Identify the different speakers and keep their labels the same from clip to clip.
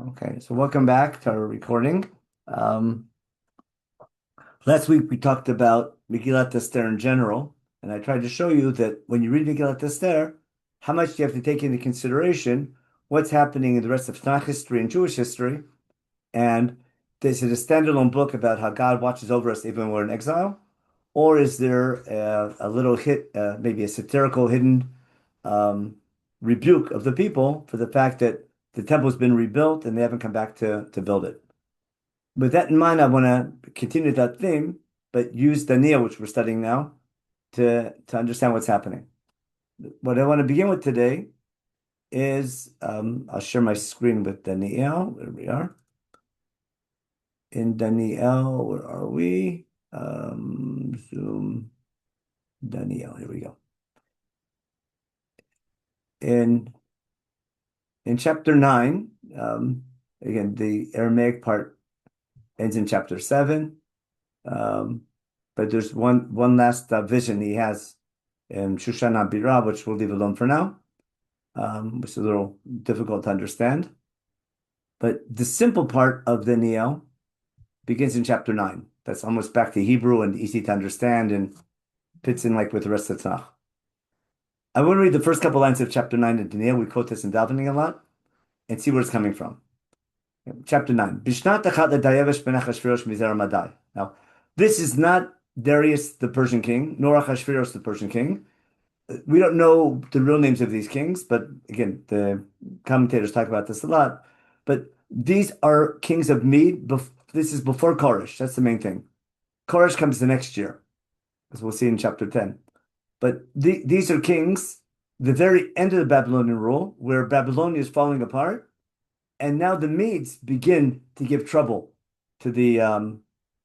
Speaker 1: Okay, so welcome back to our recording. Um, Last week we talked about Megillat Esther in general, and I tried to show you that when you read Megillat Esther, how much you have to take into consideration what's happening in the rest of Tanakh history and Jewish history, and is it a standalone book about how God watches over us even when we're in exile, or is there a little hit, maybe a satirical hidden um, rebuke of the people for the fact that the temple's been rebuilt and they haven't come back to build it? With that in mind, I want to continue that theme, but use Daniel, which we're studying now, to understand what's happening. What I want to begin with today is I'll share my screen with Daniel. There we are. In Daniel, where are we? Zoom. Daniel, here we go. In chapter 9, again, the Aramaic part ends in chapter 7. But there's one last vision he has in Shushan Abira, which we'll leave alone for now, which is a little difficult to understand. But the simple part of Daniel begins in chapter 9. That's almost back to Hebrew and easy to understand and fits in like with the rest of the Tanakh. I want to read the first couple lines of chapter 9 of Daniel. We quote this in davening a lot and see where it's coming from. Chapter 9. Now, this is not Darius the Persian king, nor Ahasuerus the Persian king. We don't know the real names of these kings, but again, the commentators talk about this a lot. But these are kings of Mede. This is before Koresh. That's the main thing. Koresh comes the next year, as we'll see in chapter 10. But these are kings, the very end of the Babylonian rule, where Babylonia is falling apart. And now the Medes begin to give trouble to the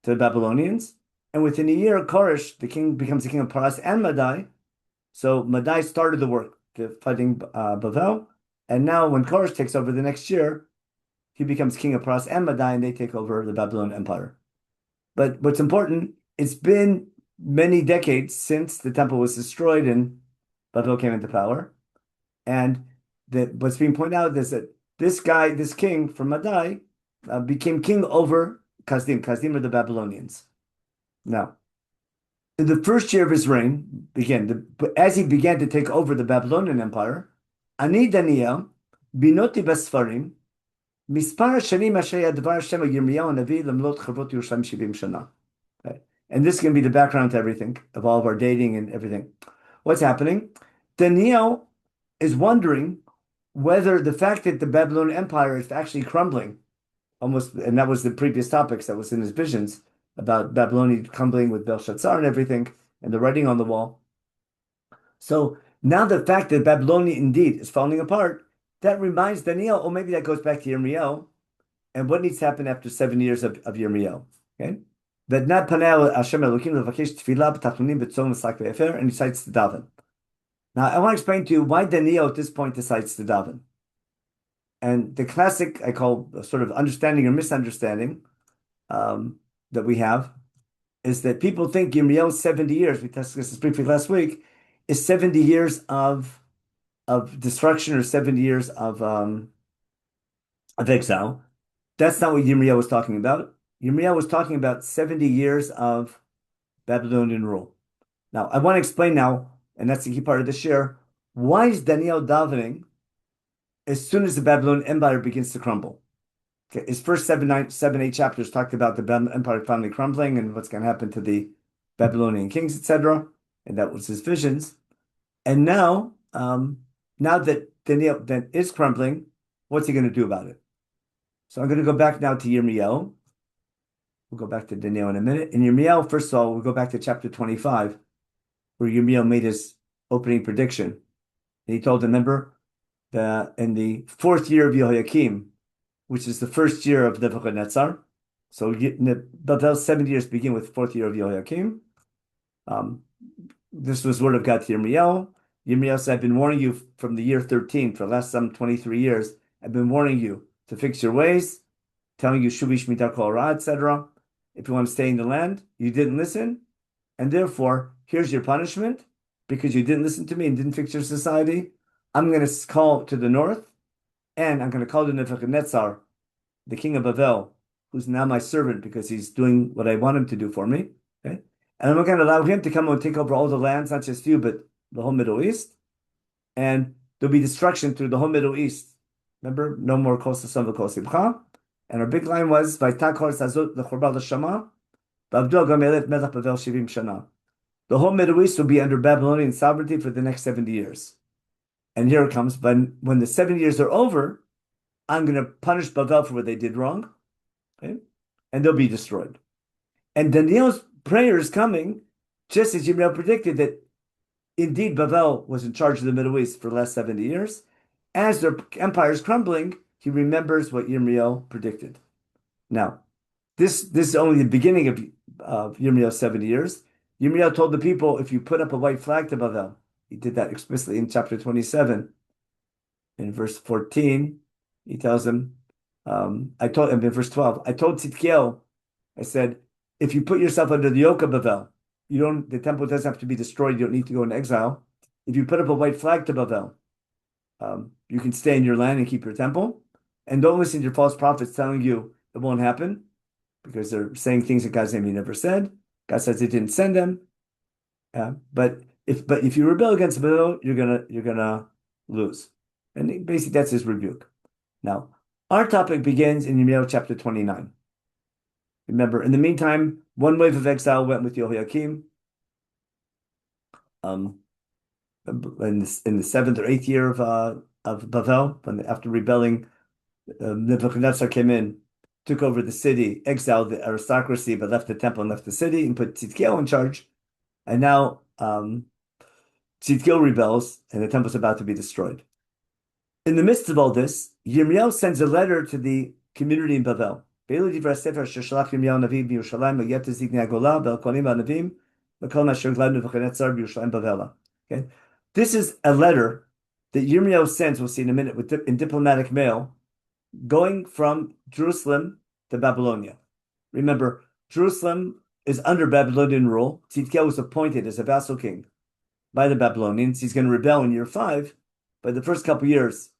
Speaker 1: Babylonians. And within a year, Koresh, the king, becomes the king of Paras and Madai. So Madai started the work, fighting Bavel. And now when Koresh takes over the next year, he becomes king of Paras and Madai, and they take over the Babylonian Empire. But what's important, it's been many decades since the temple was destroyed and Bavel came into power. And what's being pointed out is that this guy, this king from Madai, became king over Kasdim. Kasdim are the Babylonians. Now, in the first year of his reign, as he began to take over the Babylonian Empire, Ani Daniel, binoti basfarim, mispar shanim asher yadvar Hashem Yirmiyahu Navi lemlot chavot Yerushalayim 70 shana. And this is going to be the background to everything, of all of our dating and everything. What's happening? Daniel is wondering whether the fact that the Babylonian Empire is actually crumbling, almost, and that was the previous topics that was in his visions about Babylonia crumbling with Belshazzar and everything, and the writing on the wall. So now the fact that Babylonia indeed is falling apart, that reminds Daniel, oh, maybe that goes back to Yirmiyahu, and what needs to happen after 7 years of Yirmiyahu, okay? And he cites the daven. Now, I want to explain to you why Daniel at this point decides to daven. And the classic, I call sort of understanding or misunderstanding that we have, is that people think Yirmiyahu's 70 years, we discussed this briefly last week, is 70 years of destruction or 70 years of exile. That's not what Yirmiyahu was talking about. Yirmiyahu was talking about 70 years of Babylonian rule. Now, I want to explain now, and that's the key part of the share, why is Daniel davening as soon as the Babylonian Empire begins to crumble? Okay, his first 8 chapters talked about the Babylonian Empire finally crumbling and what's going to happen to the Babylonian kings, etc. And that was his visions. And now, now that Daniel then is crumbling, what's he going to do about it? So I'm going to go back now to Yirmiyahu. We'll go back to Daniel in a minute. In Yirmiyahu, first of all, we'll go back to chapter 25, where Yirmiyahu made his opening prediction. And he told, remember, in the 4th year of Yehoiakim, which is the first year of Nebuchadnezzar, so Babel's 70 years begin with 4th year of Yehoiakim. This was word of God to Yirmiyahu. Yirmiyahu said, I've been warning you from the year 13, for the last some 23 years. I've been warning you to fix your ways, telling you Shuvish Midar Kol Ra, etc. If you want to stay in the land, you didn't listen, and therefore, here's your punishment, because you didn't listen to me and didn't fix your society. I'm going to call to the north, and I'm going to call to Nebuchadnezzar the king of Bavel, who's now my servant because he's doing what I want him to do for me. Okay? And I'm not going to allow him to come and take over all the lands, not just you, but the whole Middle East. And there'll be destruction through the whole Middle East. Remember, no more kol sasam v'kol simcha. And our big line was, Vaytakor sazot l'chorba l'shama, v'avdu gamelet melech Bavel shivim shana. The whole Middle East will be under Babylonian sovereignty for the next 70 years. And here it comes, when the 70 years are over, I'm going to punish Bavel for what they did wrong, okay? And they'll be destroyed. And Daniel's prayer is coming, just as Yirmiyahu predicted that indeed Bavel was in charge of the Middle East for the last 70 years. As their empire is crumbling, he remembers what Yirmiyahu predicted. Now, this is only the beginning of Yirmiyahu's 70 years. Yirmiyahu told the people, if you put up a white flag to Bavel, he did that explicitly in chapter 27. In verse 14, he tells them, in verse 12, I told Tzidkiel, I said, if you put yourself under the yoke of Bavel, the temple doesn't have to be destroyed, you don't need to go in exile. If you put up a white flag to Bavel, you can stay in your land and keep your temple. And don't listen to your false prophets telling you it won't happen, because they're saying things in God's name he never said. God says he didn't send them. But if you rebel against Bavel, you're gonna lose. And basically that's his rebuke. Now, our topic begins in Yirmiyahu chapter 29. Remember, in the meantime, one wave of exile went with Yehoiakim. In the 7th or 8th year of Bavel, after rebelling, Nebuchadnezzar came in, took over the city, exiled the aristocracy, but left the temple and left the city, and put Tzidkiel in charge. And now Tzidkiel rebels, and the temple's about to be destroyed. In the midst of all this, Yirmiyahu sends a letter to the community in Bavel. Okay? This is a letter that Yirmiyahu sends, we'll see in a minute, in diplomatic mail, going from Jerusalem to Babylonia. Remember, Jerusalem is under Babylonian rule. Tzidkiel was appointed as a vassal king by the Babylonians. He's going to rebel in year 5, but the first couple years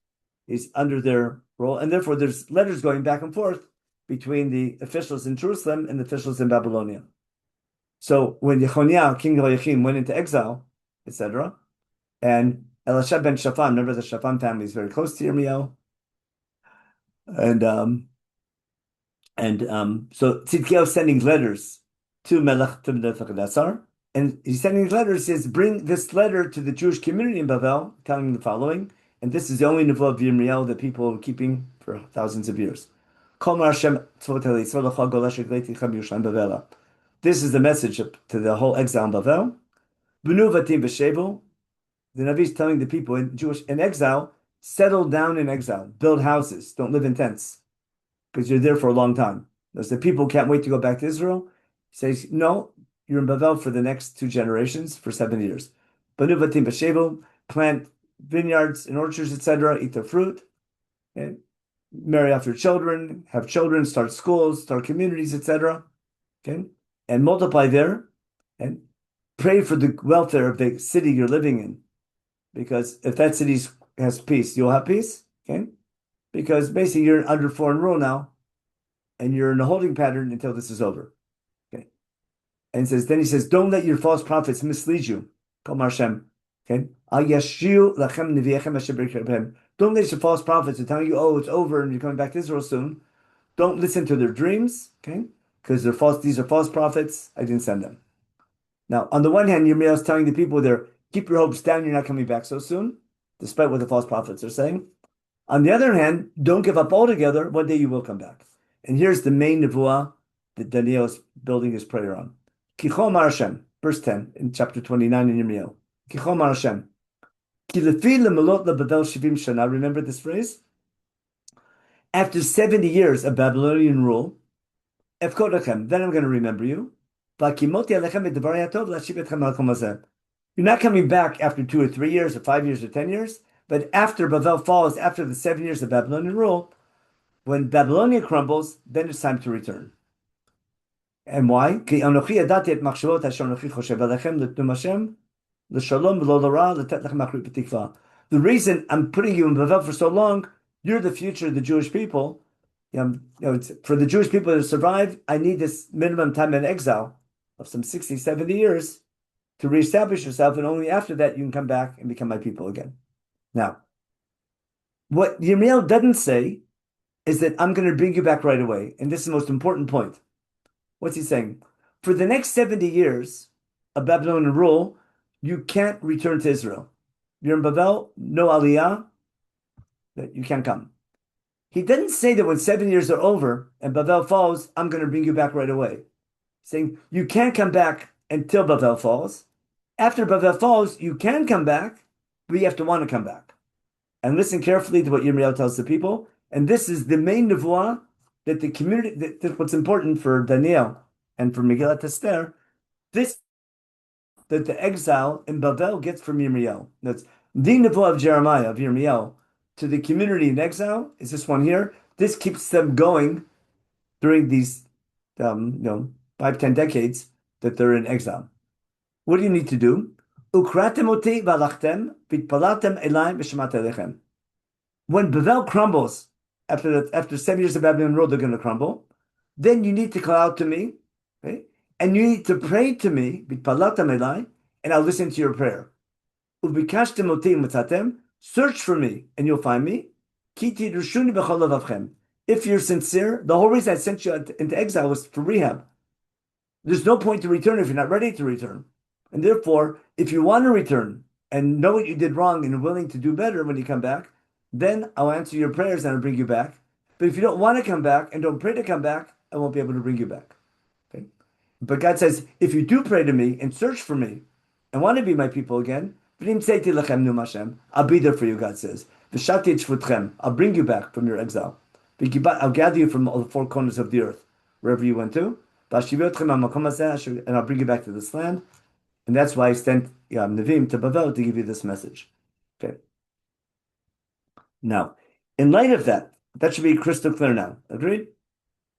Speaker 1: he's under their rule, and therefore there's letters going back and forth between the officials in Jerusalem and the officials in Babylonia. So when Yechoniah, King Jehoiakim, went into exile, etc., and Elisha ben Shaphan, remember the Shaphan family is very close to Yirmiyahu, so Tzidkiel is sending letters to Nebuchadnezzar, and he's sending letters. He says, bring this letter to the Jewish community in Bavel, telling them the following, and this is the only nevuah of Yirmiyahu that people are keeping for thousands of years. This is the message to the whole exile in Bavel. The Navi is telling the people in exile, settle down in exile, build houses, don't live in tents, because you're there for a long time. As the people can't wait to go back to Israel, he says, no, you're in Bavel for the next 2 generations, for 7 years. Plant vineyards and orchards, etc., eat their fruit, and marry off your children, have children, start schools, start communities, etc., okay, and multiply there, and pray for the welfare of the city you're living in, because if that city has peace, you'll have peace, okay, because basically you're under foreign rule now, and you're in a holding pattern until this is over, okay, and then he says, don't let your false prophets mislead you, Kol Hashem, okay, don't let your false prophets are telling you, oh, it's over and you're coming back to Israel soon. Don't listen to their dreams, okay? Because they're false. These are false prophets. I didn't send them. Now, on the one hand, Yirmiyahu is telling the people there, keep your hopes down. You're not coming back so soon, despite what the false prophets are saying. On the other hand, don't give up altogether. One day you will come back. And here's the main nevuah that Daniel is building his prayer on. Kichol Mar Hashem, verse 10 in chapter 29 in Yirmiyahu. Kichol Mar Hashem. Remember this phrase? After 70 years of Babylonian rule, then I'm going to remember you. You're not coming back after 2 or 3 years or 5 years or 10 years, but after Bavel falls, after the 7 years of Babylonian rule, when Babylonia crumbles, then it's time to return. And why? The reason I'm putting you in Bavel for so long, you're the future of the Jewish people, For the Jewish people to survive, I need this minimum time in exile of some 60, 70 years to reestablish yourself, and only after that you can come back and become my people again. Now, what Yirmiyahu doesn't say is that I'm going to bring you back right away, and this is the most important point. What's he saying? For the next 70 years of Babylonian rule, you can't return to Israel. You're in Babel, no aliyah, that you can't come. He doesn't say that when 7 years are over and Babel falls, I'm going to bring you back right away. He's saying you can't come back until Babel falls. After Babel falls, you can come back, but you have to want to come back. And listen carefully to what Yirmiyahu tells the people. And this is the main nevuah that the community, that what's important for Daniel and for Megillat Esther, this that the exile in Babel gets from Yirmiyahu. That's the nevuah of Jeremiah, of Yirmiyahu, to the community in exile is this one here. This keeps them going during these 5-10 decades that they're in exile. What do you need to do? When Babel crumbles, after 7 years of Babylon rule, they're going to crumble. Then you need to call out to me, okay? And you need to pray to me, and I'll listen to your prayer. Search for me, and you'll find me. If you're sincere, the whole reason I sent you into exile was for rehab. There's no point to return if you're not ready to return. And therefore, if you want to return and know what you did wrong and are willing to do better when you come back, then I'll answer your prayers and I'll bring you back. But if you don't want to come back and don't pray to come back, I won't be able to bring you back. Okay? But God says, if you do pray to me and search for me and want to be my people again, I'll be there for you, God says. I'll bring you back from your exile. I'll gather you from all the four corners of the earth, wherever you went to. And I'll bring you back to this land. And that's why I sent Nevi'im to Babel to give you this message. Okay. Now, in light of that, that should be crystal clear now. Agreed?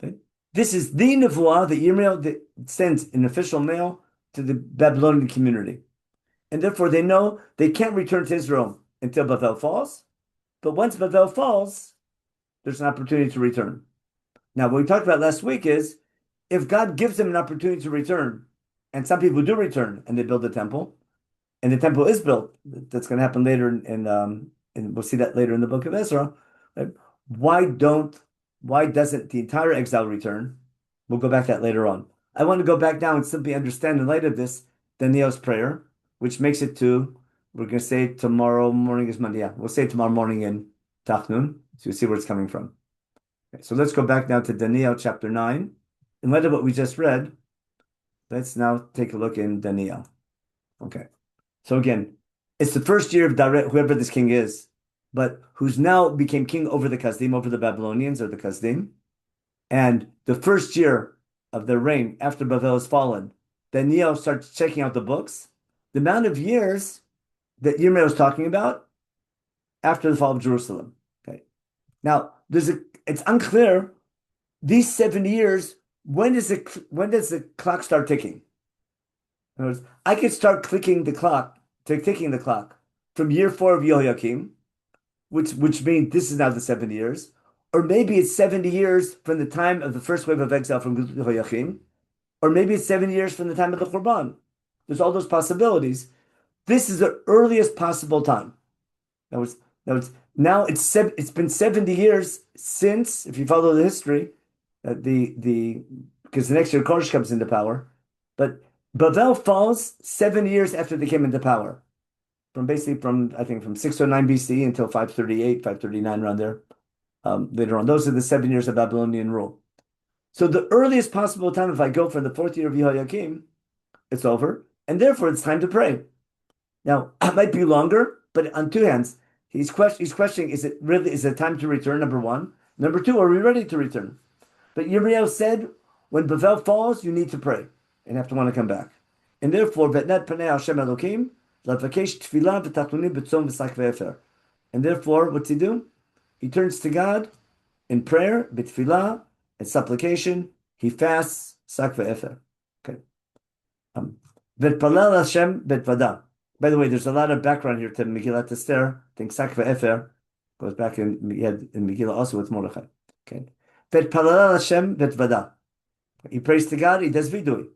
Speaker 1: Okay. This is the nevuah that Yirmiyahu sends in official mail to the Babylonian community. And therefore they know they can't return to Israel until Babel falls. But once Babel falls, there's an opportunity to return. Now, what we talked about last week is, if God gives them an opportunity to return, and some people do return and they build a temple, and the temple is built, that's going to happen later, and we'll see that later in the book of Ezra. Right? Why doesn't the entire exile return? We'll go back to that later on. I want to go back now and simply understand in light of this Daniel's prayer, which makes it to, we're going to say tomorrow morning is Monday. Yeah, we'll say tomorrow morning in Tachnun, so you see where it's coming from. Okay, so let's go back now to Daniel chapter 9. In light of what we just read, let's now take a look in Daniel. Okay. So again, it's the first year of Daret, whoever this king is, but who's now became king over the Kasdim, over the Babylonians or the Kasdim. And the first year of their reign after Babel has fallen, Daniel starts checking out the books. The amount of years that Yirmiyahu was talking about after the fall of Jerusalem. Okay. Now, it's unclear, these 70 years, when does the clock start ticking? In other words, I could start ticking the clock from year 4 of Yehoiakim, which means this is now the 70 years, or maybe it's 70 years from the time of the first wave of exile from Yehoiakim, or maybe it's 7 years from the time of the Churban. There's all those possibilities. This is the earliest possible time. Now it's been 70 years since, if you follow the history, because the next year Koresh comes into power, but Babel falls 7 years after they came into power, from 609 BC until 538, 539 around there. Later on, those are the 7 years of Babylonian rule. So the earliest possible time, if I go for the 4th year of Yehoiakim, it's over, and therefore it's time to pray. Now it might be longer, but on two hands, he's questioning: is it time to return? Number one. Number two, are we ready to return? But Yirmiyahu said, when Babel falls, you need to pray and have to want to come back. And therefore, and therefore, what's he do? He turns to God in prayer, b'tfilah, and supplication. He fasts, sak ve'efer. Okay. V'tpalel Hashem b'tvada. By the way, there's a lot of background here to Megillat Esther. I think sak ve'efer goes back in Megillah also with Mordechai. Okay. V'etpalel Hashem v'tvada. He prays to God, he does vidui.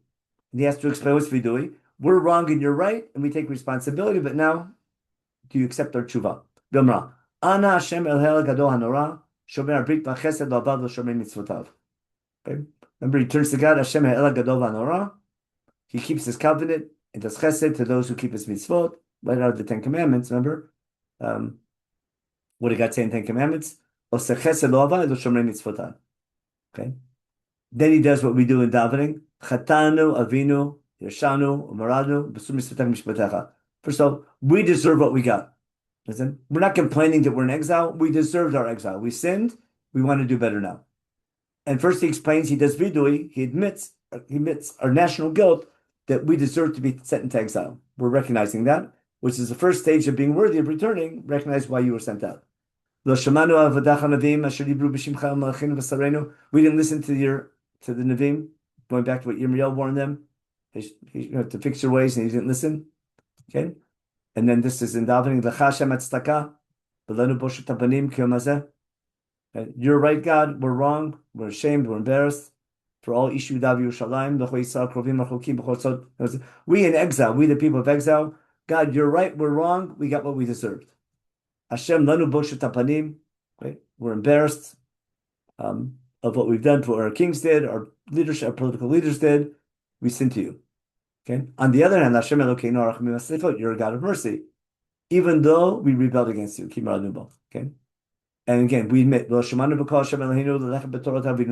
Speaker 1: And he has to explain what's vidui. We're wrong and you're right, and we take responsibility, but now, do you accept our tshuva? V'amra, Ana Hashem el gadol hanora, shomer brit v'chesed l'avad l'shomer mitzvotav. Okay? Remember, he turns to God, Hashem el gadol hanora. He keeps his covenant and does chesed to those who keep his mitzvot. Right out of the Ten Commandments, remember? What did God say in Ten Commandments? Okay? Then he does what we do in davening. Chatanu, Avinu, Yeshanu, Umaradu, B'sum Mitzvotecha Mishpatecha. First of all, we deserve what we got. Listen, we're not complaining that we're in exile. We deserved our exile. We sinned. We want to do better now. And first he explains, he does vidui, he admits our national guilt that we deserve to be sent into exile. We're recognizing that, which is the first stage of being worthy of returning. Recognize why you were sent out. We didn't listen to the Navim, going back to what Yirmiyahu warned them. You have to fix your ways, and he didn't listen. Okay? And then this is in davening, you're right, God, we're wrong, we're ashamed, we're embarrassed. For all Ishu Dav Yerushalayim, we in exile, we the people of exile, God, you're right, we're wrong, we got what we deserved. Hashem lanu boshet tapanim, right? We're embarrassed of what we've done, for what our kings did, our leadership, our political leaders did. We sin to you. Okay. On the other hand, Hashem Elokeinu arachim v'sefot, you're a God of mercy, even though we rebelled against you. Okay. And again, we admit, we didn't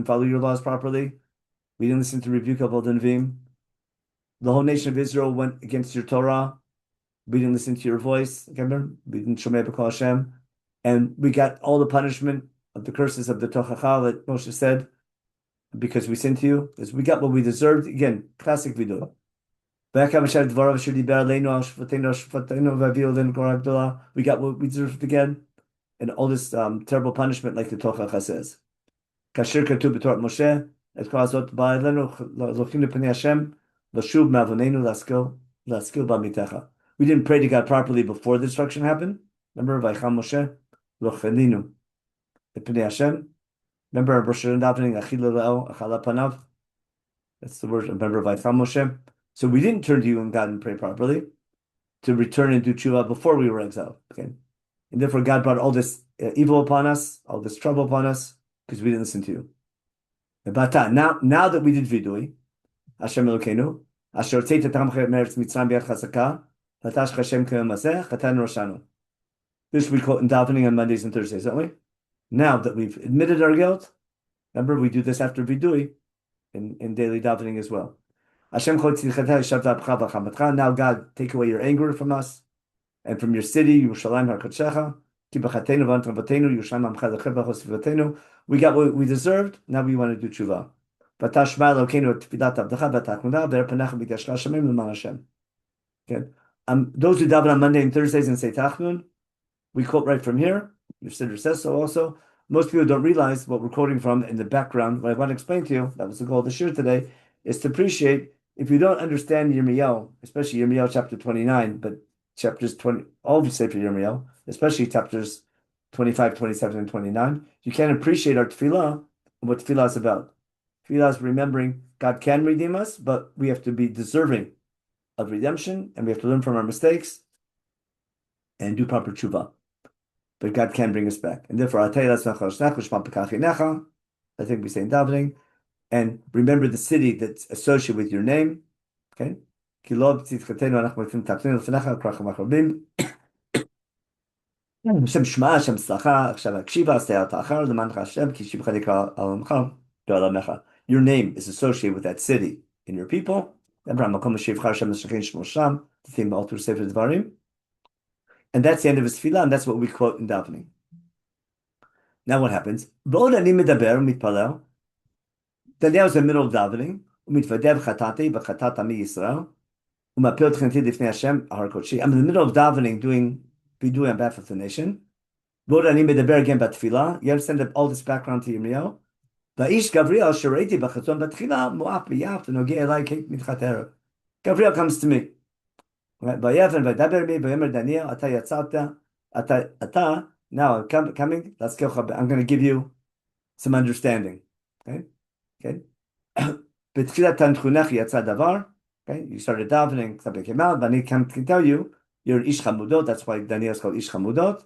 Speaker 1: follow your laws properly. We didn't listen to rebuke of all the Nevi'im. The whole nation of Israel went against your Torah. We didn't listen to your voice. Remember? We didn't shomei b'kol Hashem. And we got all the punishment of the curses of the Tochacha that Moshe said, because we sinned to you. Because we got what we deserved. Again, classic video. We got what we deserved again. And all this terrible punishment, like the Tochacha says. Kasher katu b'Torah Moshe, et kol hazot ba'alenu lochim lepnei Hashem, l'shuv ma'avonenu laskil b'mitecha. We didn't pray to God properly before the destruction happened. Remember, Vaycham Moshe, locheninu lepnei Hashem. Remember, our Rosh Hashanah davening, achil le'el, achala panav. That's the word. Remember, Vaycham Moshe. So we didn't turn to you and God and pray properly to return and do tshuva before we were exiled. Okay. And therefore, God brought all this evil upon us, all this trouble upon us, because we didn't listen to you. But now that we did vidui, Hashem Elokeinu, Asher tzeit etamchem meretz Mitzrayim b'yad chazaka, Latash Hashem k'emazeh, chatan roshanu. This we quote in davening on Mondays and Thursdays, don't we? Now that we've admitted our guilt, remember we do this after vidui in daily davening as well. Hashem chol tzidchateh yishavta b'cha v'chamatcha. Now God, take away your anger from us and from your city, Yerushalayim HaKadoshcha, Ki b'chatenu v'antravotenu, Yerushalayim Amcha L'cheva Chosvatenu. We got what we deserved. Now we want to do tshuva. V'tashma Elokeinu tfilat avdecha v'tachmuna v'erpanecha b'yashka Hashem l'man Hashem. Okay. Those who daven on Monday and Thursdays and say Tachnun, we quote right from here. Your Siddur says so also. Most people don't realize what we're quoting from in the background. What I want to explain to you, that was the goal of the shir today, is to appreciate, if you don't understand Yirmiyahu, especially Yirmiyahu chapter 29, but chapters 20, all of Sefer Yirmiyahu, especially chapters 25, 27, and 29, you can't appreciate our tefillah and what tefillah is about. Tefillah is remembering God can redeem us, but we have to be deserving of redemption, and we have to learn from our mistakes and do proper tshuva. But God can bring us back. And therefore, I think we say in davening, and remember the city that's associated with your name. Okay? Hashem Shema, Hashem Slacha, Hashem Akshiva, stay out Ta'achar, Lemancha Hashem, Ki Shivcha Nikra Alamcha, Do'alamecha. Your name is associated with that city and your people. Remember, Makom Shivcha Hashem L'Shachin Shmo Sham, the theme all through Sefer Dvarim. And that's the end of his tefillah, and that's what we quote in davening. Now what happens? B'od ani medaber mitpalel. Then there was the middle of davening. Umitvadev chatati v'chatat ami Yisrael. Umapil tchanti lifnei Hashem ahar kodeshi. I'm in the middle of davening, doing on behalf of the nation. B'od ani medaber again b'tefillah. You understand that all this background to Yirmiyahu? Va'ish Gabriel shereiti b'chatzon b'tefillah mo'af b'yav v'nogeh elai keit mitchat erev. Gabriel comes to me. Vayav v'daber mi v'yemer Daniel ata yatzata ata now I'm coming. I'm going to give you some understanding. Okay, okay. בתחילת תנחונך יצא דבר. Okay, you started davening, something came out, ואני can tell you, you're איש חמודות, that's why Daniel is called איש חמודות.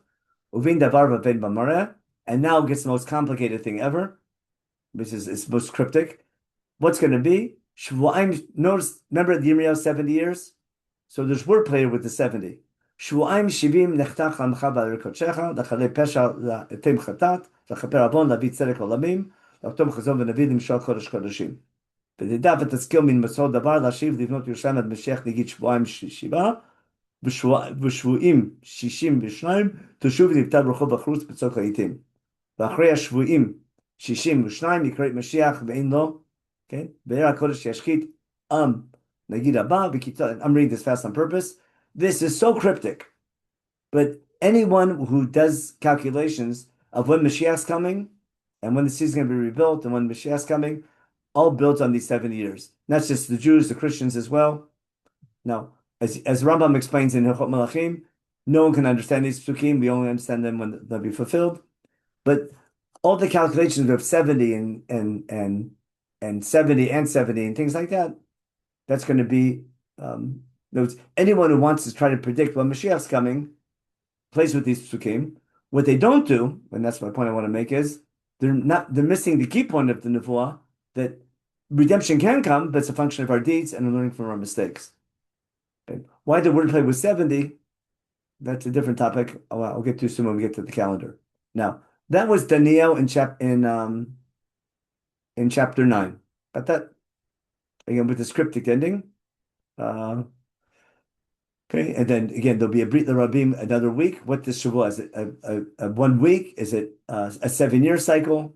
Speaker 1: ובין דבר ובין במראה, and now gets the most complicated thing ever, which is it's most cryptic. What's going to be? Notice, remember the Yirmiyahu 70 years? So there's wordplay with the 70. שבועיים 70 נחתך עמך ועל קודשך, לחלל פשע לאתם חטאת, לכפר עוון, להביא צדק עולמים, לחתום חזון ונביא למשול קודש קודשים. ותדע ותשכיל מן מסור דבר להשיב לבנות ירושלים עד משיח נגיד שבועיים 7, ושבועים 62 תשוב ונפתח רחוב החרוץ בצוק העיתים. ואחרי השבועים 62 יקרא את משיח ואין לו, כן? בעיר הקודש ישחית נגיד הבא, I'm reading this fast on purpose. This is so cryptic, but anyone who does calculations of when Mashiach's coming and when the city is going to be rebuilt and when Mashiach's coming, all built on these 70 years. Not just the Jews, the Christians as well. Now, as Rambam explains in Hilchot Melachim, no one can understand these psukim. We only understand them when they'll be fulfilled. But all the calculations of 70 and 70 and 70 and things like that, that's going to be anyone who wants to try to predict when Mashiach's coming plays with these psukim. What they don't do, and that's my point I want to make, is they're missing the key point of the nevuah, that redemption can come, but it's a function of our deeds and learning from our mistakes. Okay. Why the wordplay was 70, that's a different topic. I'll get to soon when we get to the calendar. Now, that was Daniel in chapter 9. But that, again, with this cryptic ending. Okay, and then again, there'll be a Brit L'Rabim another week. What this Shavuot is? It a 1 week? Is it a 7-year cycle?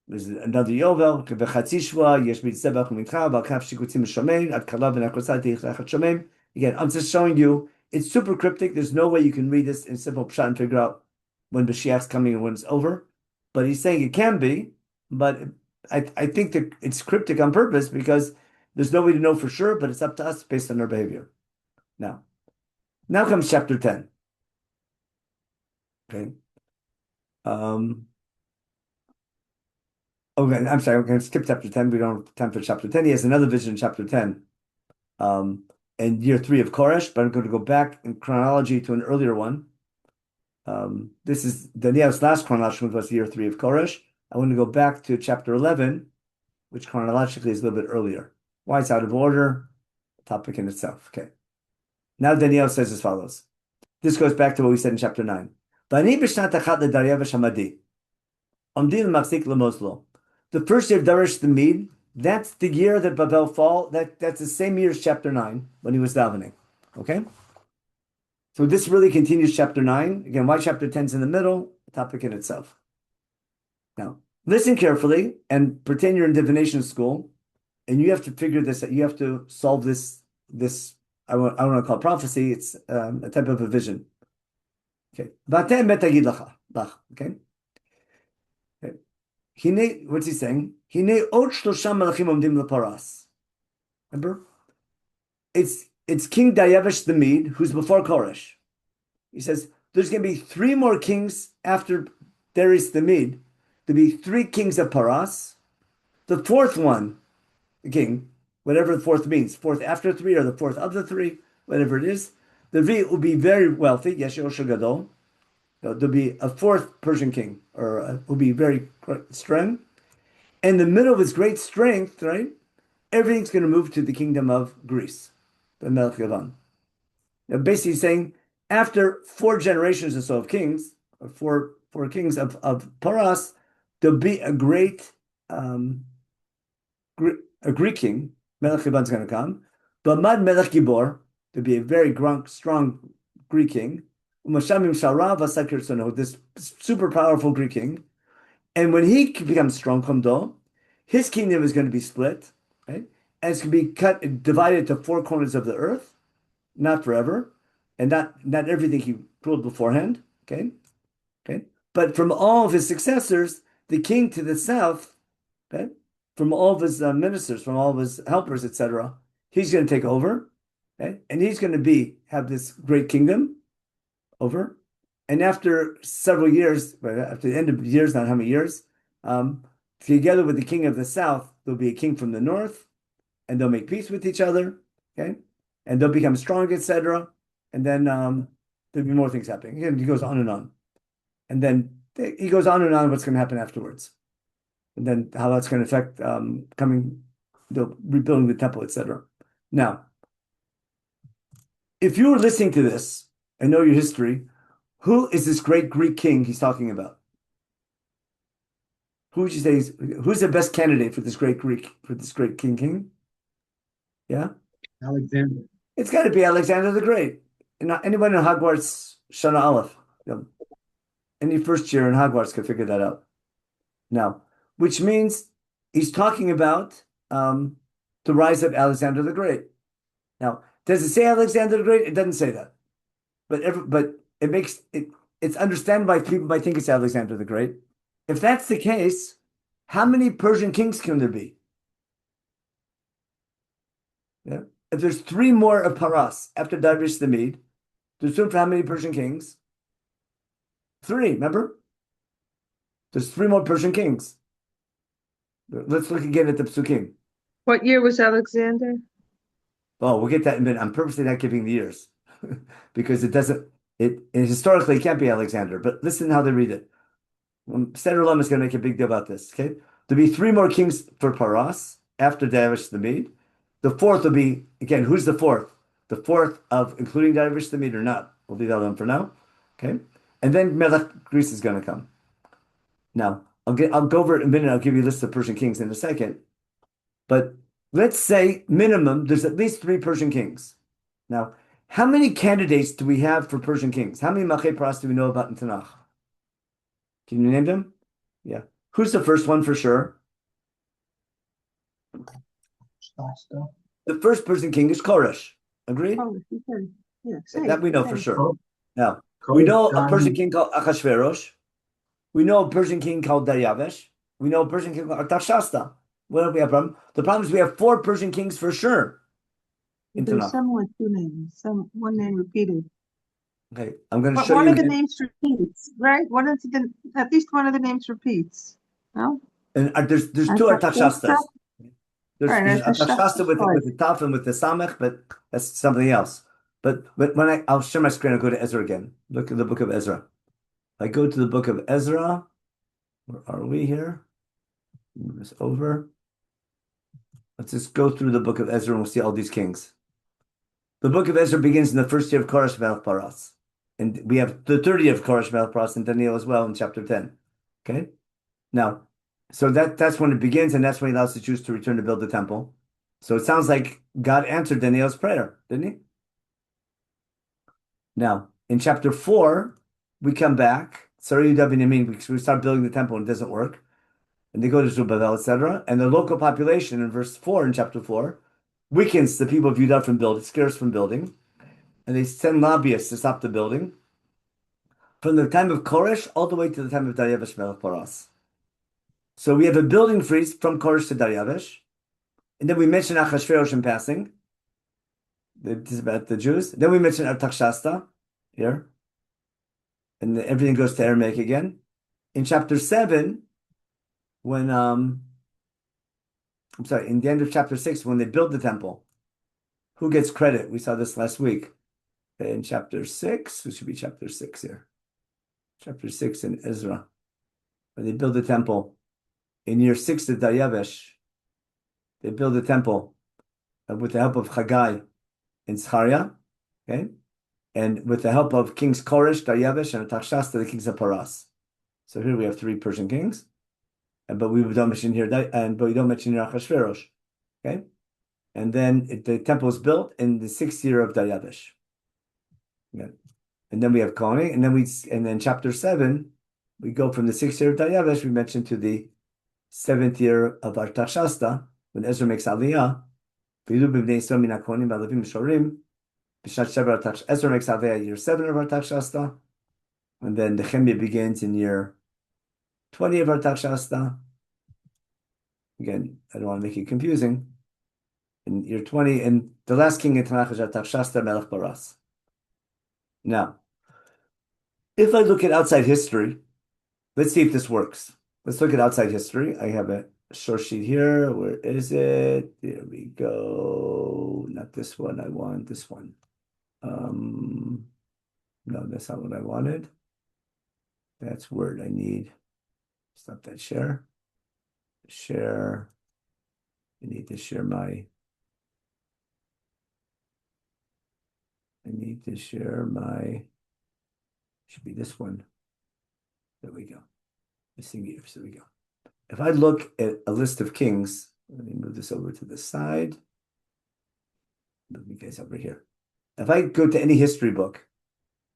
Speaker 1: Is it another Yovel? Again, I'm just showing you, it's super cryptic. There's no way you can read this in simple pshat and figure out when Mashiach's coming and when it's over. But he's saying it can be, but I think that it's cryptic on purpose because there's no way to know for sure, but it's up to us based on our behavior. Now comes chapter 10. Okay. Okay, I'm sorry, we're going to skip chapter 10. We don't have time for chapter 10. He has another vision in chapter 10. In year 3 of Koresh, but I'm going to go back in chronology to an earlier one. This is Daniel's last chronological was year 3 of Koresh. I want to go back to chapter 11, which chronologically is a little bit earlier. Why it's out of order, topic in itself. Okay. Now Daniel says as follows. This goes back to what we said in chapter 9. The first year of Darius the Mede, that's the year that Babel fall. That's the same year as chapter 9 when he was davening. Okay? So this really continues chapter 9. Again, why chapter 10 is in the middle, topic in itself. Now, listen carefully and pretend you're in divination school, and you have to figure this out. You have to solve this I don't want to call it prophecy, it's a type of a vision. Okay. Okay. What's he saying? Remember? It's King Dayavesh the Mede, who's before Koresh. He says, there's going to be 3 more kings after Darius the Mede. There'll be 3 kings of Paras. The 4th one, the king, whatever the 4th means, 4th after 3 or the 4th of the 3, whatever it is, the V will be very wealthy. Yeshua Gadol. There'll be a 4th Persian king, or will be very strong. In the middle of his great strength, right? Everything's going to move to the kingdom of Greece, the Melech Yavan. Now, basically saying, after 4 generations or so of kings, or four kings of Paras, there'll be a great a Greek king. Melech Yavan's going to come. Bamad Melech Gibor, there'll be a very strong Greek king. This super powerful Greek king. And when he becomes strong, his kingdom is going to be split, right? And it's going to be divided to 4 corners of the earth, not forever, and not everything he ruled beforehand, okay? But from all of his successors, the king to the south, okay, from all of his ministers, from all of his helpers, etc., he's going to take over, okay? And he's going to have this great kingdom over. And after several years, after the end of years, not how many years, together with the king of the south, there'll be a king from the north, and they'll make peace with each other, okay? And they'll become strong, etc. And then there'll be more things happening. Again, he goes on and on. And then he goes on and on what's going to happen afterwards. And then how that's going to affect rebuilding the temple, etc. Now, if you were listening to this and know your history, who is this great Greek king he's talking about? Who would you say who's the best candidate for this great king? Yeah?
Speaker 2: Alexander.
Speaker 1: It's got to be Alexander the Great. And anyone in Hogwarts, Shana Aleph, any first year in Hogwarts could figure that out. Now, which means he's talking about the rise of Alexander the Great. Now, does it say Alexander the Great? It doesn't say that. But it makes it's understandable why people might think it's Alexander the Great. If that's the case, how many Persian kings can there be? Yeah. If there's 3 more of Paras after Darius the Mede, there's room for how many Persian kings? 3, remember? There's 3 more Persian kings. Let's look again at the Psukim.
Speaker 3: What year was Alexander?
Speaker 1: Oh, we'll get that in a minute. I'm purposely not giving the years because historically it can't be Alexander, but listen how they read it. Seder LeYom is going to make a big deal about this, okay? There'll be 3 more kings for Paras after Darius the Mede. The 4th will be, again, who's the 4th? The 4th of including Darius the Mede or not? We'll leave that alone for now, okay? And then Melech Greece is going to come. Now, I'll go over it in a minute. I'll give you a list of Persian kings in a second. But let's say minimum, there's at least 3 Persian kings. Now, how many candidates do we have for Persian kings? How many Malchei Paras do we know about in Tanakh? Can you name them? Yeah. Who's the first one for sure? The first Persian king is Koresh. Agreed?
Speaker 3: Yeah,
Speaker 1: that we know for sure. Now, we know a Persian king called Achashverosh. We know a Persian king called Daryavesh. We know a Persian king called Artaxerxes. What do we have problem? The problem is we have 4 Persian kings for sure.
Speaker 3: There's some with 2 names, one name repeated.
Speaker 1: Okay, I'm going to
Speaker 3: But
Speaker 1: show you.
Speaker 3: one of the names repeats, right? At least one of the names repeats. No?
Speaker 1: And there's 2 Artaxerxes. There's Artaxerxes with the Taf and with the Samech, but that's something else. But when I'll share my screen, I'll go to Ezra again. Look at the book of Ezra. I go to the book of Ezra. Where are we here? Move this over. Let's just go through the book of Ezra and we'll see all these kings. The book of Ezra begins in the first year of Koresh Melech Paras. And we have the 30th year of Koresh Melech Paras in Daniel as well in chapter 10. Okay? Now, so that's when it begins, and that's when he allows the Jews to return to build the temple. So it sounds like God answered Daniel's prayer, didn't he? Now, in chapter 4, we come back. Sorry, we start building the temple and it doesn't work. And they go to Zerubbabel, etc. And the local population in verse 4 in chapter 4 weakens the people of Judah from building, scares from building. And they send lobbyists to stop the building from the time of Koresh all the way to the time of Darius Melech Paras. So we have a building freeze from Koresh to Darius. And then we mention Achashverosh in passing. This is about the Jews. Then we mention Artaxerxes here. And everything goes to Aramaic again. In chapter 7, when in the end of chapter 6, when they build the temple, who gets credit? We saw this last week. In chapter 6, it should be chapter 6 here. Chapter 6 in Ezra. When they build the temple. In year 6 of Darius, they build the temple with the help of Haggai and Zechariah, okay? And with the help of kings Koresh, Darius, and Artaxerxes, the kings of Paras. So here we have 3 Persian kings, but we don't mention here, but we don't mention here Achashverosh, okay? And then the temple was built in the 6th year of Darius. Okay. And then we have Kohanim, and then chapter 7, we go from the 6th year of Darius, we mentioned to the 7th year of Artaxerxes, when Ezra makes Aliyah. Ezra makes Aliyah year 7 of Artaxerxes, and then the Nehemiah begins in year 20 of Artaxerxes. Again, I don't want to make it confusing. In year 20, and the last king in Tanakh is Artaxerxes Melech Paras. Now, if I look at outside history, let's see if this works. Let's look at outside history. I have a short sheet here. Where is it? There we go. Not this one. I want this one. No, that's not what I wanted. That's Word. I need. Stop that share. Share. I need to share my. Should be this one. There we go. Missing years. There we go. If I look at a list of kings, let me move this over to the side. Move you guys over here. If I go to any history book,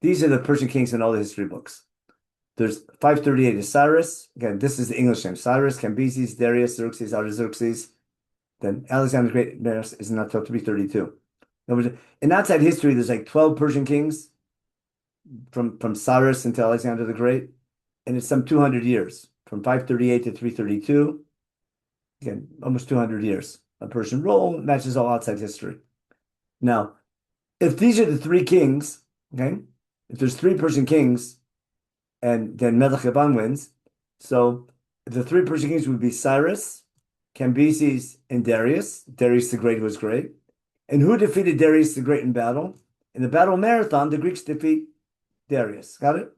Speaker 1: these are the Persian kings in all the history books. There's 538 is Cyrus. Again, this is the English name. Cyrus, Cambyses, Darius, Xerxes, Artaxerxes. Then Alexander the Great is not thought to be 32. In outside history, there's like 12 Persian kings from Cyrus until Alexander the Great. And it's some 200 years, from 538 to 332. Again, almost 200 years. A Persian role matches all outside history. Now, if these are the three kings, okay, if there's three Persian kings, and then Menachem wins, so the three Persian kings would be Cyrus, Cambyses, and Darius. Darius the Great was great. And who defeated Darius the Great in battle? In the battle marathon, the Greeks defeat Darius. Got it?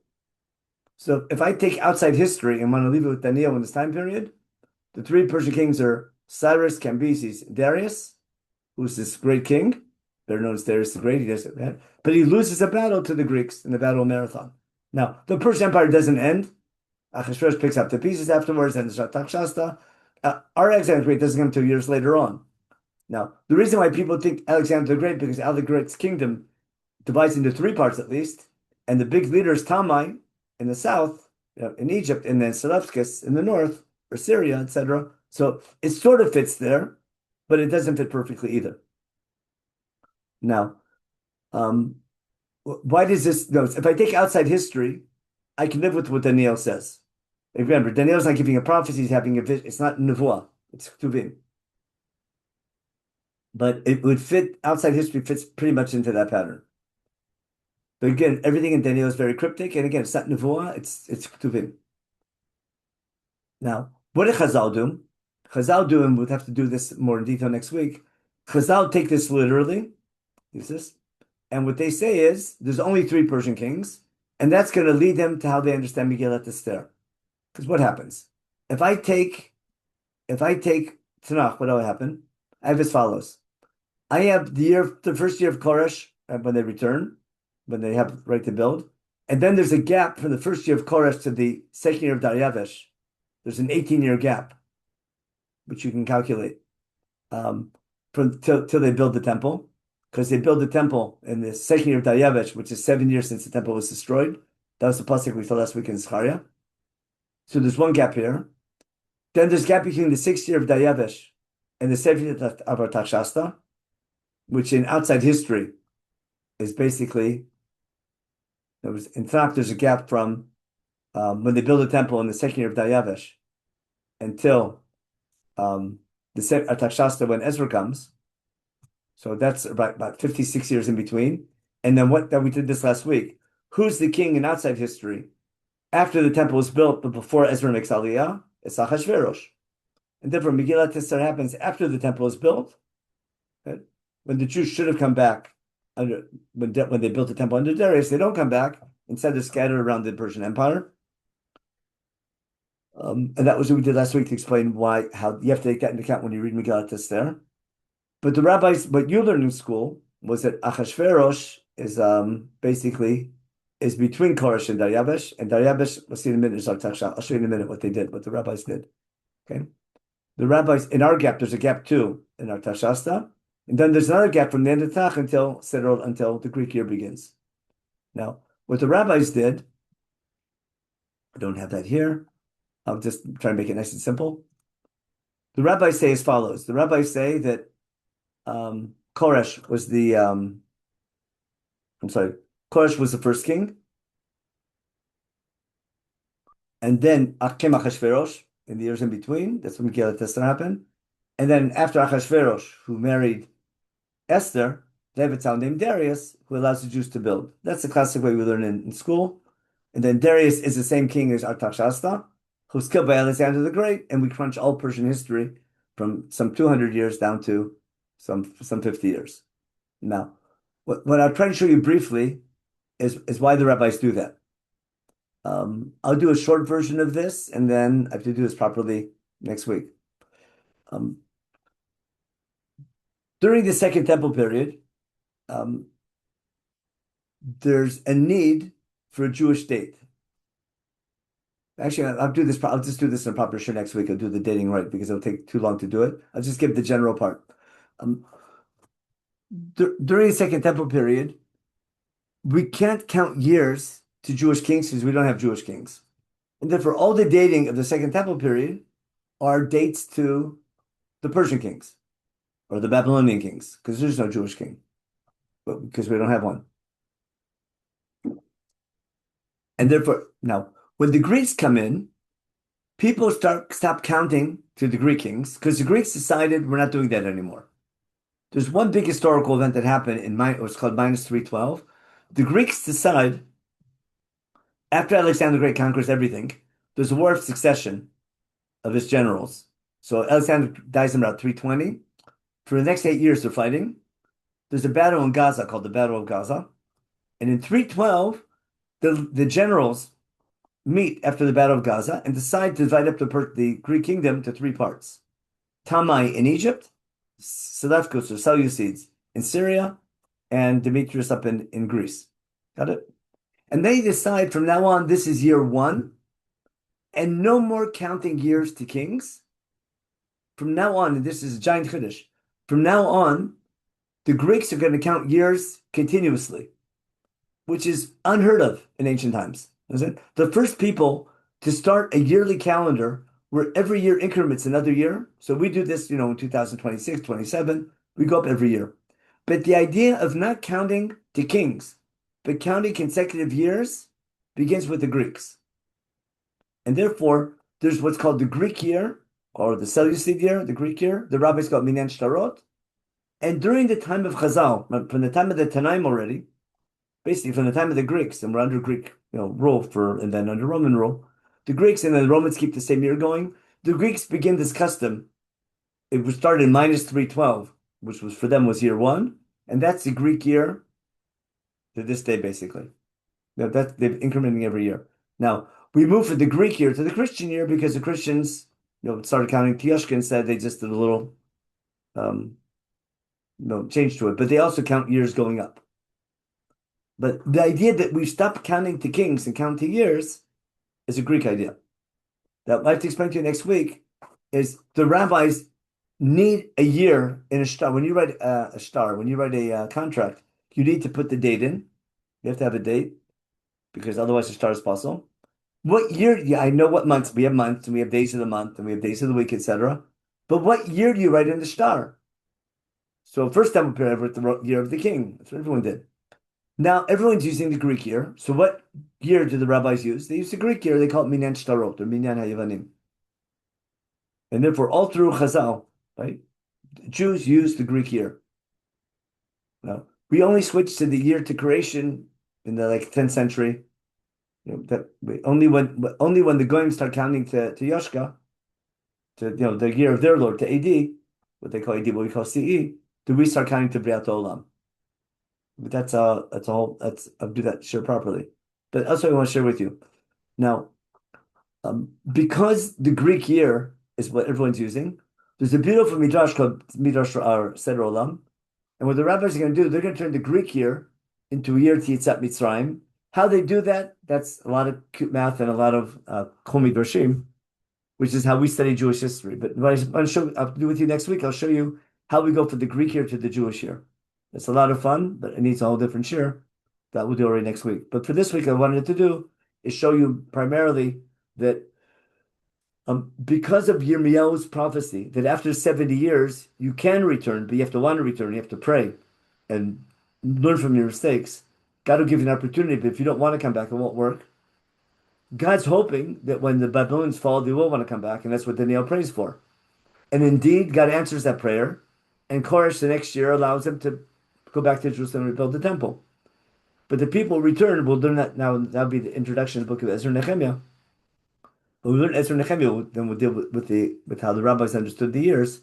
Speaker 1: So if I take outside history and want to leave it with Daniel in this time period, the three Persian kings are Cyrus, Cambyses, Darius, who's this great king, better known as Darius the Great. He does that, but he loses a battle to the Greeks in the battle marathon. Now, the Persian Empire doesn't end. Ahasuerus picks up the pieces afterwards, and Shastashasta. Our Alexander the Great doesn't come 2 years later on. Now, the reason why people think Alexander the Great, because Alexander the Great's kingdom divides into three parts at least, and the big leader is Tamai in the south, in Egypt, and then Seleucus in the north, or Syria, etc. So it sort of fits there, but it doesn't fit perfectly either. Now, why does this? No, if I take outside history, I can live with what Daniel says. Remember, Daniel's not giving a prophecy; he's having a vision. It's not nevuah; it's ketuvim. But it would fit. Outside history fits pretty much into that pattern. But again, everything in Daniel is very cryptic, and again, it's not nevuah; it's ketuvim. Now, what did Chazal do? Chazal do, and we'll have to do this more in detail next week. Chazal take this literally. Use this. And what they say is there's only three Persian kings, and that's going to lead them to how they understand Megillat Esther. Because what happens? If I take Tanakh, what will happen? I have as follows. I have the first year of Koresh when they return, when they have the right to build. And then there's a gap from the first year of Koresh to the second year of Dariavesh. There's an 18-year gap, which you can calculate till they build the temple. Because they built the temple in the second year of Dariavesh, which is 7 years since the temple was destroyed. That was the pasuk we saw last week in Zechariah. So there's one gap here. Then there's a gap between the 6th year of Dariavesh and the 7th year of Artaxerxes, which in outside history is basically, in fact, there's a gap from when they build the temple in the second year of Dariavesh until the Artaxerxes when Ezra comes. So that's about 56 years in between. And then that we did this last week. Who's the king in outside history after the temple was built, but before Ezra makes Aliyah? It's Ahasuerus. And therefore, Megillat Esther happens after the temple is built, right? When the Jews should have come back when they built the temple under Darius, they don't come back. Instead, they're scattered around the Persian Empire. And that was what we did last week to explain how you have to take that into account when you read Megillat Esther. But the rabbis, what you learned in school was that Ahasuerus is basically between Koresh and Dariavesh, and Dariavesh, we'll see in a minute, I'll show you in a minute what the rabbis did. Okay, the rabbis in our gap, there's a gap too in Artaxerxes, and then there's another gap from the end of Tach until the Greek year begins. Now, what the rabbis did, I don't have that here. I'll just try to make it nice and simple. The rabbis say as follows. The rabbis say that Koresh was Koresh was the first king. And then came Ahasuerus in the years in between. That's when Megillat Esther happened. And then after Ahasuerus, who married Esther, they have a child named Darius, who allows the Jews to build. That's the classic way we learn in school. And then Darius is the same king as Artaxerxes. who was killed by Alexander the Great, and we crunch all Persian history from some 200 years down to some 50 years. Now, what I'll try to show you briefly is why the rabbis do that. I'll do a short version of this, and then I have to do this properly next week. During the Second Temple period, there's a need for a Jewish date. Actually, I'll do this. I'll just do this in a proper show next week. I'll do the dating right because it'll take too long to do it. I'll just give the general part. During the Second Temple period, we can't count years to Jewish kings because we don't have Jewish kings. And therefore, all the dating of the Second Temple period are dates to the Persian kings or the Babylonian kings because there's no Jewish king, but because we don't have one. And therefore, now, when the Greeks come in, people stop counting to the Greek kings because the Greeks decided we're not doing that anymore. There's one big historical event that happened in what's called minus 312. The Greeks decide, after Alexander the Great conquers everything, there's a war of succession of his generals. So Alexander dies in about 320. For the next 8 years, they're fighting. There's a battle in Gaza called the Battle of Gaza. And in 312, the generals meet after the Battle of Gaza and decide to divide up the Greek kingdom to 3 parts. Tamai in Egypt, Seleucus or Seleucids in Syria, and Demetrius up in Greece. Got it? And they decide from now on, this is year 1, and no more counting years to kings. From now on, and this is a giant chiddush, from now on, the Greeks are going to count years continuously, which is unheard of in ancient times. The first people to start a yearly calendar where every year increments another year. So we do this, in 2026, 27, we go up every year. But the idea of not counting to kings, but counting consecutive years begins with the Greeks. And therefore, there's what's called the Greek year, or the Seleucid year, the Greek year. The rabbis call it Minyan Shtarot. And during the time of Chazal, from the time of the Tanaim already, basically from the time of the Greeks, and we're under Greek rule and then under Roman rule, the Greeks and then the Romans keep the same year going. The Greeks begin this custom. It was started in minus 312, which was for them was year 1, and that's the Greek year to this day, basically. They're incrementing every year. Now, we move from the Greek year to the Christian year because the Christians, started counting Tioshka instead. They just did a little change to it, but they also count years going up. But the idea that we stop counting to kings and count to years is a Greek idea. That I'd like to explain to you next week is the rabbis need a year in a star. When you write a contract, you need to put the date in. You have to have a date because otherwise the star is possible. What year? Yeah, I know what months. We have months and we have days of the month and we have days of the week, etc. But what year do you write in the star? So first time we wrote the year of the king. That's what everyone did. Now everyone's using the Greek year. So what year do the rabbis use? They use the Greek year. They call it Minyan Shtarot or Minyan HaYavanim. And therefore, all through Chazal, right, Jews use the Greek year. Now, we only switched to the year to creation in the 10th century. Only when the Goyim start counting to Yoshka, to the year of their Lord, to AD, what they call AD, what we call CE, do we start counting to Briat Olam. But I'll do that share properly. But also I want to share with you. Now, because the Greek year is what everyone's using, there's a beautiful midrash called Midrash Seder Olam. And what the rabbis are going to do, they're going to turn the Greek year into a year to Yitzat Mitzrayim. How they do that, that's a lot of cute math and a lot of Kol Midrashim, which is how we study Jewish history. But what I'll do with you next week, I'll show you how we go from the Greek year to the Jewish year. It's a lot of fun, but it needs a whole different share. That we'll do already next week. But for this week, I wanted to do is show you primarily that because of Yirmiyahu's prophecy, that after 70 years, you can return, but you have to want to return. You have to pray and learn from your mistakes. God will give you an opportunity, but if you don't want to come back, it won't work. God's hoping that when the Babylonians fall, they will want to come back, and that's what Daniel prays for. And indeed, God answers that prayer, and Koresh the next year allows them to go back to Jerusalem and rebuild the temple. But the people return. We'll learn that now. That'll be the introduction to the book of Ezra and Nehemiah. When we learn Ezra and Nehemiah, then we'll deal with how the rabbis understood the years.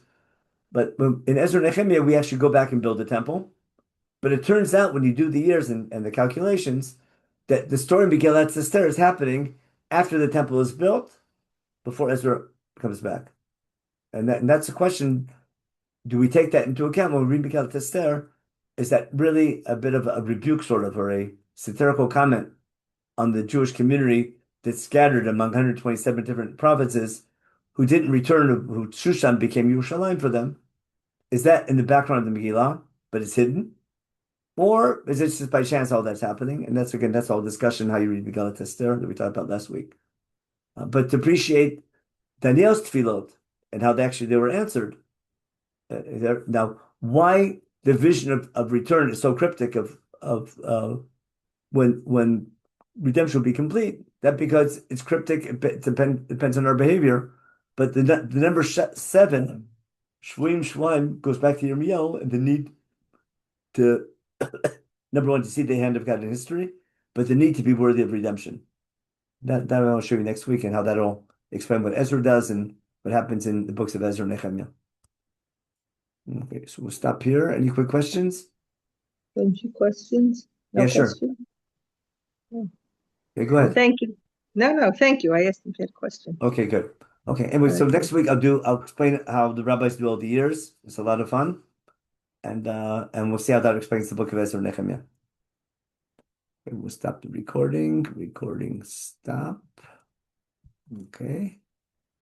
Speaker 1: But in Ezra and Nehemiah, we actually go back and build the temple. But it turns out when you do the years and the calculations, that the story in Megillat Esther is happening after the temple is built, before Ezra comes back. And that's the question. Do we take that into account when we read Megillat Esther? Is that really a bit of a rebuke, sort of, or a satirical comment on the Jewish community that's scattered among 127 different provinces who didn't return, who Shushan became Yerushalayim for them? Is that in the background of the Megillah, but it's hidden? Or is it just by chance all that's happening? And that's all discussion how you read Megillat Esther that we talked about last week. But to appreciate Daniel's tefillot and how they were answered. Now, why the vision of return is so cryptic of when redemption will be complete? That because it's cryptic, it depends on our behavior. But the number 7, Shvuim, goes back to Yirmiyahu and the need to, number one, to see the hand of God in history, but the need to be worthy of redemption. That I'll show you next week, and how that'll explain what Ezra does and what happens in the books of Ezra and Nehemiah. Okay, so we'll stop here. Any quick questions?
Speaker 2: Any questions? No
Speaker 1: Yeah, sure.
Speaker 2: question? Oh.
Speaker 1: Okay, go ahead.
Speaker 2: Thank you. No, thank you. I asked if you had a question.
Speaker 1: Okay, good. Okay, anyway, so
Speaker 2: Okay.
Speaker 1: next week I'll explain how the rabbis do all the years. It's a lot of fun, and we'll see how that explains the book of Ezra and Nehemiah. Okay, we'll stop the recording. Recording stop. Okay.